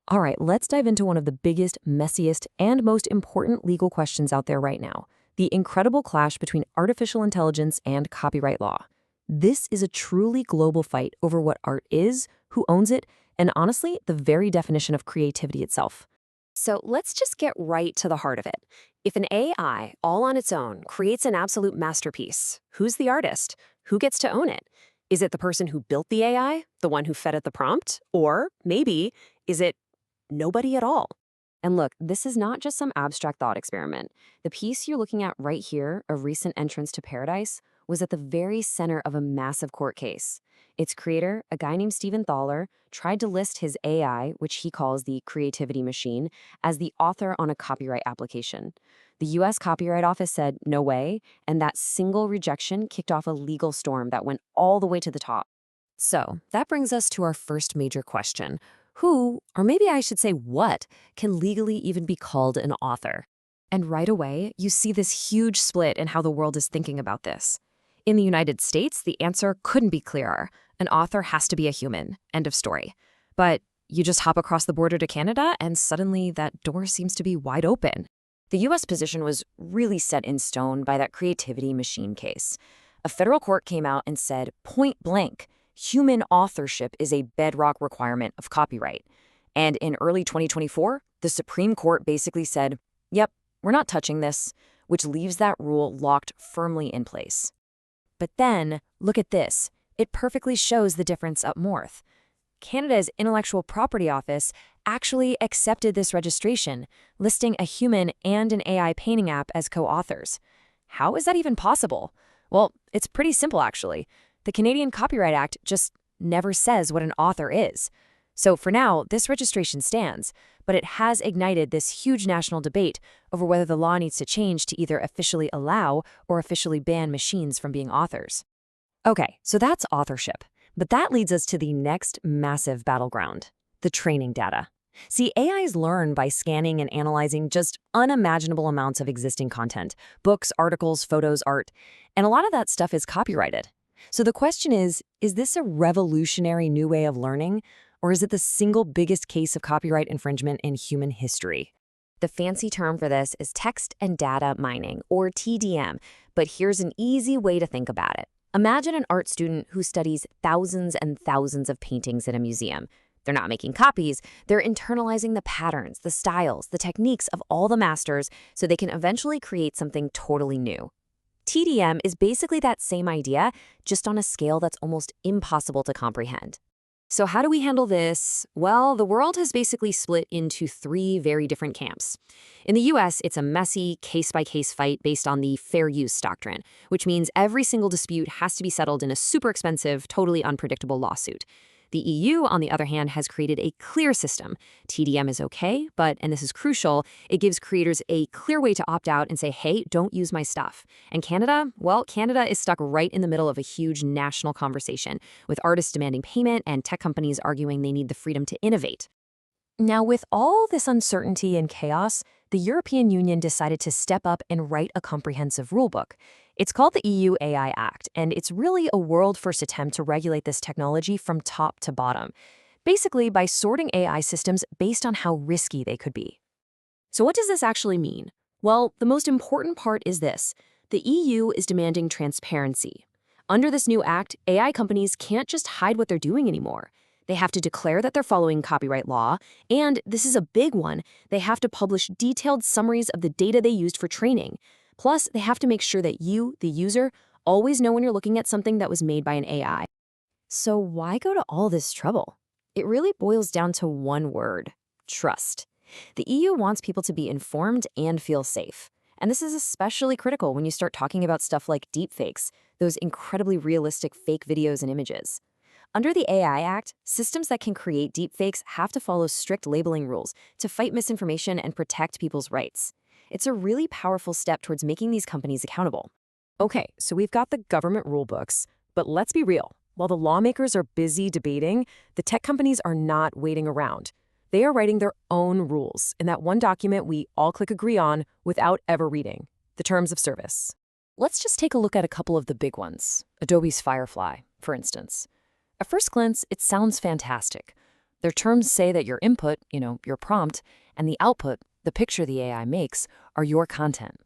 All right, let's dive into one of the biggest, messiest, and most important legal questions out there right now: the incredible clash between artificial intelligence and copyright law. This is a truly global fight over what art is, who owns it, and honestly, the very definition of creativity itself. So let's just get right to the heart of it. If an AI, all on its own, creates an absolute masterpiece, who's the artist? Who gets to own it? Is it the person who built the AI, the one who fed it the prompt? Or maybe, is it nobody at all? And look, this is not just some abstract thought experiment. The piece you're looking at right here, A Recent Entrance to Paradise, was at the very center of a massive court case. Its creator, a guy named Stephen Thaler, tried to list his AI, which he calls the creativity machine, as the author on a copyright application. The US Copyright Office said, no way, and that single rejection kicked off a legal storm that went all the way to the top. So, that brings us to our first major question. Who, or maybe I should say what, can legally even be called an author? And right away, you see this huge split in how the world is thinking about this. In the United States, the answer couldn't be clearer. An author has to be a human. End of story. But you just hop across the border to Canada, and suddenly that door seems to be wide open. The US position was really set in stone by that creativity machine case. A federal court came out and said, point blank, human authorship is a bedrock requirement of copyright. And in early 2024, the Supreme Court basically said, yep, we're not touching this, which leaves that rule locked firmly in place. But then, look at this. It perfectly shows the difference up north. Canada's Intellectual Property Office actually accepted this registration, listing a human and an AI painting app as co-authors. How is that even possible? Well, it's pretty simple, actually. The Canadian Copyright Act just never says what an author is. So for now, this registration stands, but it has ignited this huge national debate over whether the law needs to change to either officially allow or officially ban machines from being authors. Okay, so that's authorship. But that leads us to the next massive battleground: the training data. See, AIs learn by scanning and analyzing just unimaginable amounts of existing content: books, articles, photos, art. And a lot of that stuff is copyrighted. So the question is this a revolutionary new way of learning? Or is it the single biggest case of copyright infringement in human history? The fancy term for this is text and data mining, or TDM, but here's an easy way to think about it. Imagine an art student who studies thousands and thousands of paintings in a museum. They're not making copies, they're internalizing the patterns, the styles, the techniques of all the masters so they can eventually create something totally new. TDM is basically that same idea, just on a scale that's almost impossible to comprehend. So how do we handle this? Well, the world has basically split into three very different camps. In the US, it's a messy, case-by-case fight based on the fair use doctrine, which means every single dispute has to be settled in a super expensive, totally unpredictable lawsuit. The EU, on the other hand, has created a clear system. TDM is okay, but, and this is crucial, it gives creators a clear way to opt out and say, hey, don't use my stuff. And Canada? Well, Canada is stuck right in the middle of a huge national conversation, with artists demanding payment and tech companies arguing they need the freedom to innovate. Now, with all this uncertainty and chaos, the European Union decided to step up and write a comprehensive rulebook. It's called the EU AI Act, and it's really a world-first attempt to regulate this technology from top to bottom, basically by sorting AI systems based on how risky they could be. So what does this actually mean? Well, the most important part is this: the EU is demanding transparency. Under this new act, AI companies can't just hide what they're doing anymore. They have to declare that they're following copyright law, and this is a big one, they have to publish detailed summaries of the data they used for training. Plus, they have to make sure that you, the user, always know when you're looking at something that was made by an AI. So why go to all this trouble? It really boils down to one word: trust. The EU wants people to be informed and feel safe. And this is especially critical when you start talking about stuff like deepfakes, those incredibly realistic fake videos and images. Under the AI Act, systems that can create deepfakes have to follow strict labeling rules to fight misinformation and protect people's rights. It's a really powerful step towards making these companies accountable. Okay, so we've got the government rule books, but let's be real. While the lawmakers are busy debating, the tech companies are not waiting around. They are writing their own rules in that one document we all click agree on without ever reading: the terms of service. Let's just take a look at a couple of the big ones. Adobe's Firefly, for instance. At first glance, it sounds fantastic. Their terms say that your input, your prompt, and the output, the picture the AI makes, are your content.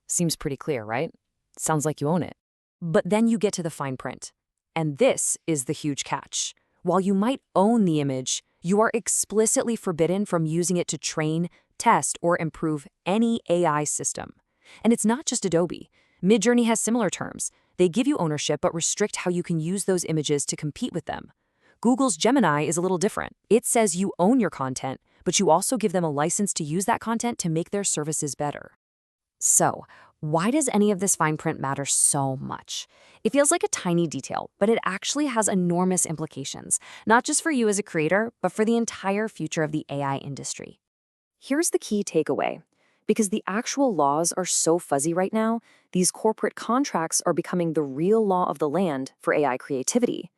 Seems pretty clear, right? Sounds like you own it. But then you get to the fine print. And this is the huge catch. While you might own the image, you are explicitly forbidden from using it to train, test, or improve any AI system. And it's not just Adobe. Midjourney has similar terms. They give you ownership but restrict how you can use those images to compete with them. Google's Gemini is a little different. It says you own your content, but you also give them a license to use that content to make their services better. So, why does any of this fine print matter so much? It feels like a tiny detail, but it actually has enormous implications, not just for you as a creator, but for the entire future of the AI industry. Here's the key takeaway. Because the actual laws are so fuzzy right now, these corporate contracts are becoming the real law of the land for AI creativity.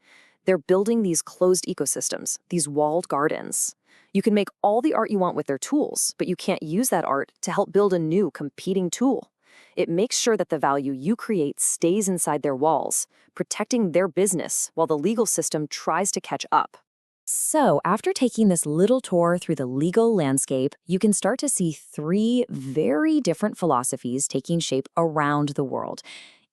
They're building these closed ecosystems, these walled gardens. You can make all the art you want with their tools, but you can't use that art to help build a new competing tool. It makes sure that the value you create stays inside their walls, protecting their business while the legal system tries to catch up. So, after taking this little tour through the legal landscape, you can start to see three very different philosophies taking shape around the world.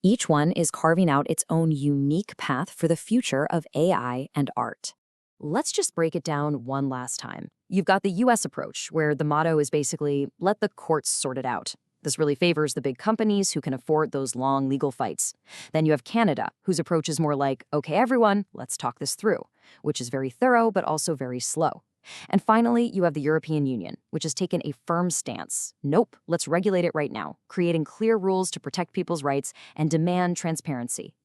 Each one is carving out its own unique path for the future of AI and art. Let's just break it down one last time. You've got the US approach, where the motto is basically, let the courts sort it out. This really favors the big companies who can afford those long legal fights. Then you have Canada, whose approach is more like, okay, everyone, let's talk this through, which is very thorough but also very slow. And finally, you have the European Union, which has taken a firm stance. Nope, let's regulate it right now, creating clear rules to protect people's rights and demand transparency.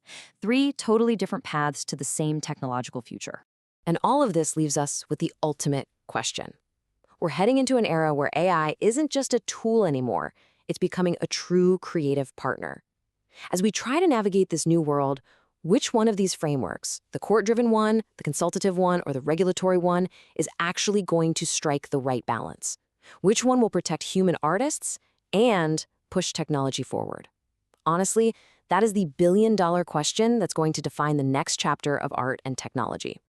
Three totally different paths to the same technological future. And all of this leaves us with the ultimate question. We're heading into an era where AI isn't just a tool anymore. It's becoming a true creative partner. As we try to navigate this new world, which one of these frameworks, the court-driven one, the consultative one, or the regulatory one, is actually going to strike the right balance? Which one will protect human artists and push technology forward? Honestly, that is the billion-dollar question that's going to define the next chapter of art and technology.